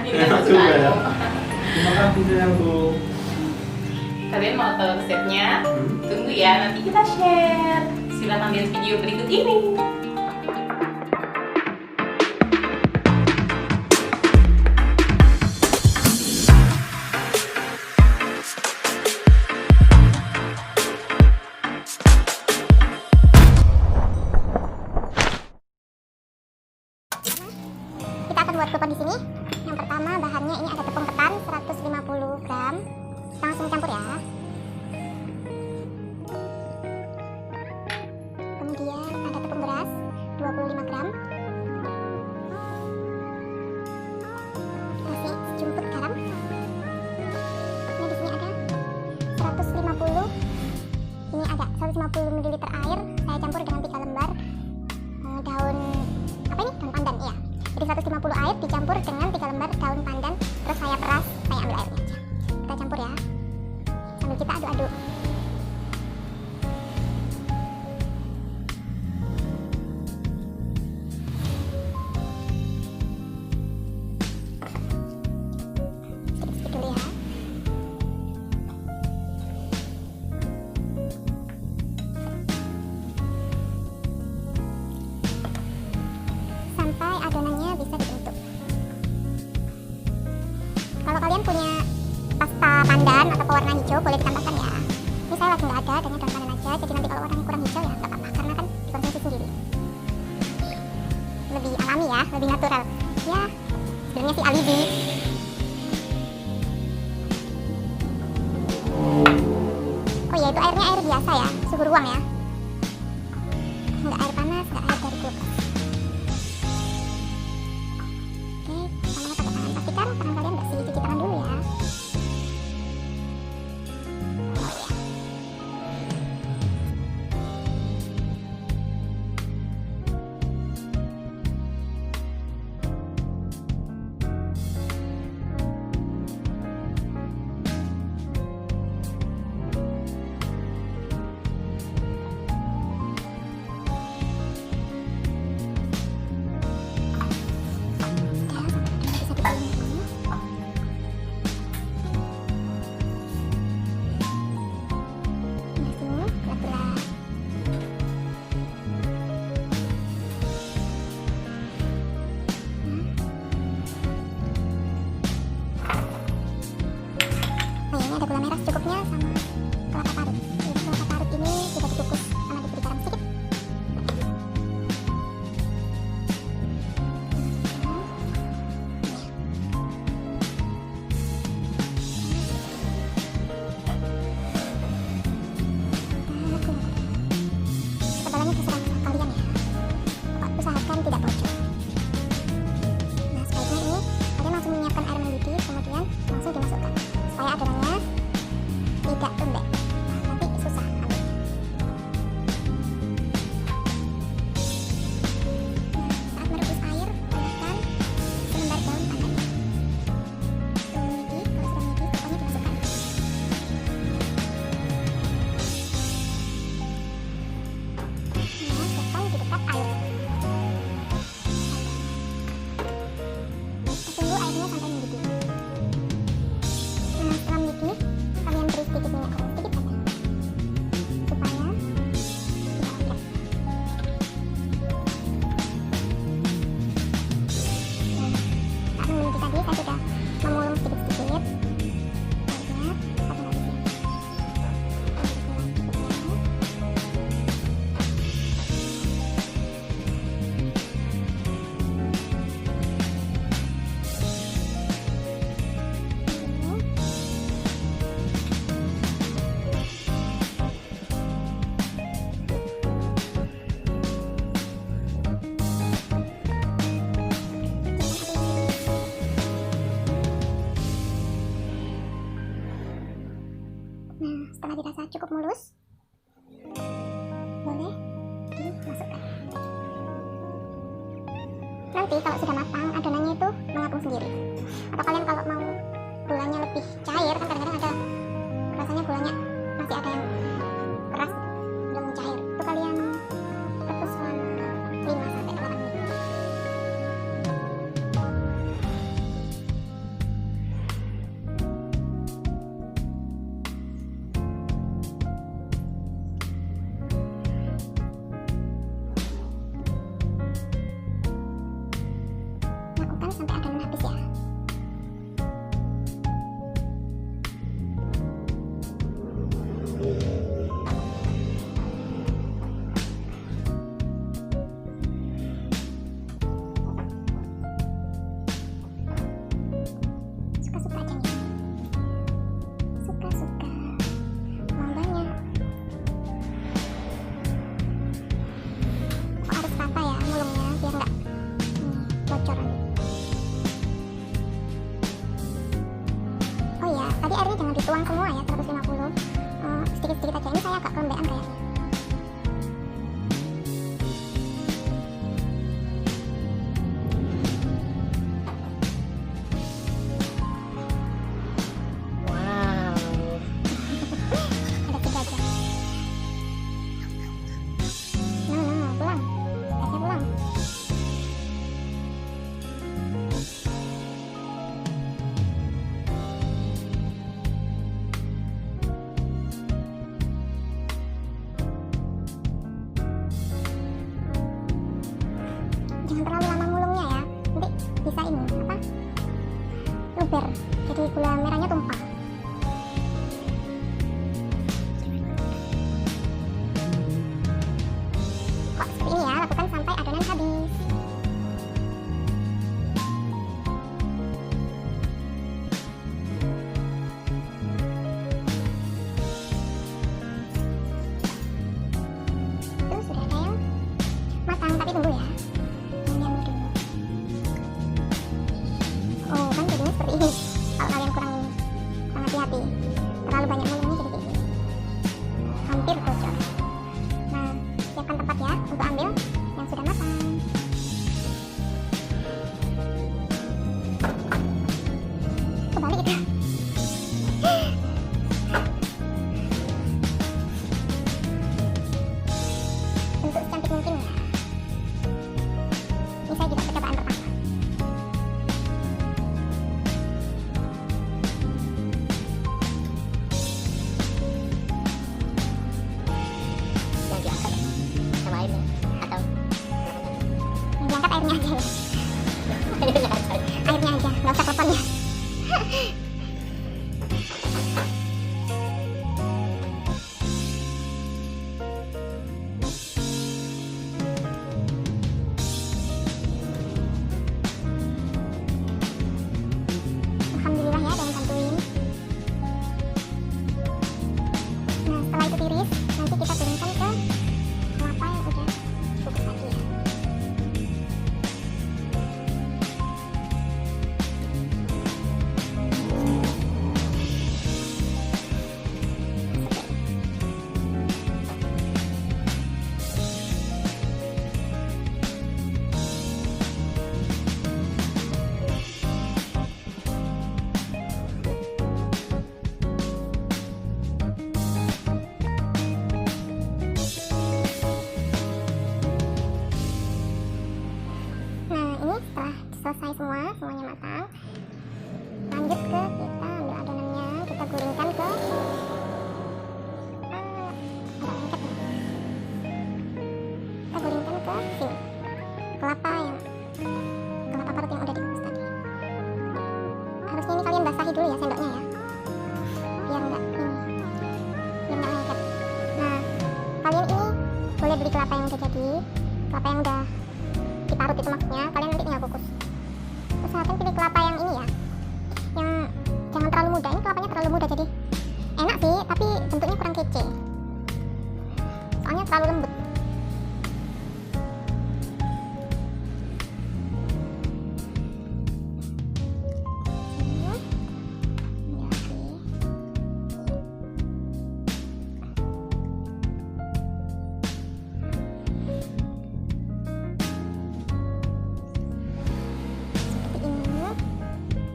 Enak juga ya. Terima kasih sayangku. Kalian mau tahu resepnya? Tunggu ya, nanti kita share. Silahkan lihat video berikut ini. Kita akan buat klepon di sini. Yang pertama bahannya ini ada tepung ketan 150 gram. Kita langsung campur ya. Kemudian ada tepung beras 25 gram. Kasih sejumput garam. Ini di sini ada 150. Ini ada 150 ml air. Saya campur dengan 3 lembar daun apa ini? Daun pandan ya. Jadi 150 air dicampur dengan 3 lembar daun pandan. Terus saya peras, saya ambil airnya aja. Kita campur ya. Sambil kita aduk-aduk. Sedikit-sedikit dulu ya. Sampai adonannya bisa dibentuk. Kalau kalian punya pasta pandan atau pewarna hijau boleh ditambahkan ya. Ini saya lagi nggak ada, adanya daun pandan aja. Jadi nanti kalau warnanya kurang hijau ya nggak apa-apa, karena kan dikonsumsi sendiri. Lebih alami ya, lebih natural. Ya, sebenarnya sih alibi. Oh ya, itu airnya air biasa ya, suhu ruang ya. Nggak air panas, nggak air dari kulkas. Pastikan tangan kalian bersih, cuci tangan dulu ya. Ada gula merah secukupnya sama kelapa parut. Jadi kelapa parut ini sudah dikukus sama diberi garam sedikit. Ketebalannya terserah kalian ya. Usahakan tidak bocor. Nah, sebaiknya ini kalian langsung menyiapkan air mendidih, kemudian langsung dimasukkan supaya adonannya tidak lembek. Nanti susah ambil. Saat merebus air, tambahkan selembar daun pandan. Kalau sudah mendidih, pokoknya dimasukkan. Nah, setel di dekat air. Tunggu airnya sampai mendidih. Nah, setelah mendidih, kalian beri sedikit minyak goreng sedikit saja supaya tidak lengket. Nah, saat mendidih tadi saya sudah memulung sedikit-sedikit. Airnya saya tinggal di sini. Nah, setelah dirasa cukup mulus, boleh dimasukkan. Nanti kalau sudah matang, adonannya itu mengapung sendiri. Atau kalian kalau mau gulanya lebih cair, kan kadang-kadang ada rasanya gulanya masih ada yang keras, belum cair. Itu kalian rebus selama 5 sampai 8 menit. lakukan sampai adonan habis ya. Suka-suka aja nih. Suka-suka. Mau banyak. Kok harus rata ya mulungnya biar nggak bocor. Oh ya, tadi airnya jangan dituang semua ya, 150. Sedikit-sedikit aja. Ini saya agak kelembean kayaknya. Wow. Ada 3 aja. No, pulang. Gasnya pulang. Jangan terlalu lama mulungnya ya. Nanti bisa ini apa? Luber. Jadi gula merahnya tumpah. Kok seperti ini ya, lakukan sampai adonan habis. Itu sudah ada yang matang, tapi tunggu ya. Diam-diam dulu. Oh, kan jadinya seperti ini. Kalau kalian kurang hati-hati, terlalu banyak mulungnya jadi kayak gini. Hampir bocor. Nah, siapkan tempat ya untuk ambil yang sudah matang. Kebalik itu. Bentuk secantik mungkin ya. Ini saya juga percobaan pertama. Yang diangkat ya? Sama airnya? Atau? Yang diangkat airnya aja ya. Airnya aja. Airnya aja, nggak usah kleponnya. Alhamdulillah ya, ada yang bantuin. Nah, setelah itu tiris, nanti kita turunkan ke kelapa yang udah bubuk tadi ya. Nah, ini setelah selesai semuanya matang, lanjut ke kita ambil adonannya, kita gulingkan ke kita gulingkan ke sini, kelapa parut yang udah dikukus tadi. Harusnya ini kalian basahi dulu ya sendoknya ya, biar nggak lengket. Nah, kalian ini boleh beli kelapa yang udah jadi, kelapa yang udah diparut itu maksudnya, kalian nanti tinggal kukus. Usahakan pilih kelapa yang ini ya, yang jangan terlalu muda. Ini kelapanya terlalu muda jadi enak sih, tapi bentuknya kurang kece, soalnya terlalu lembut. Seperti ini,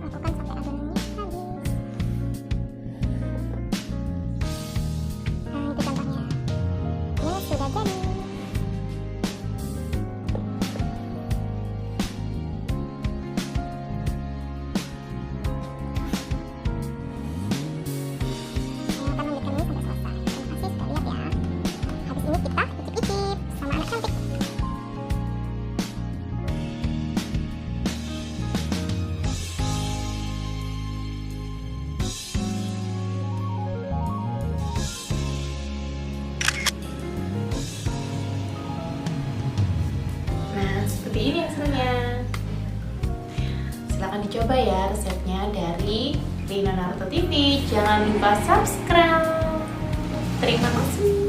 lakukan sampai adonannya habis. Silahkan dicoba ya resepnya dari Naruto TV. Jangan lupa subscribe. Terima kasih.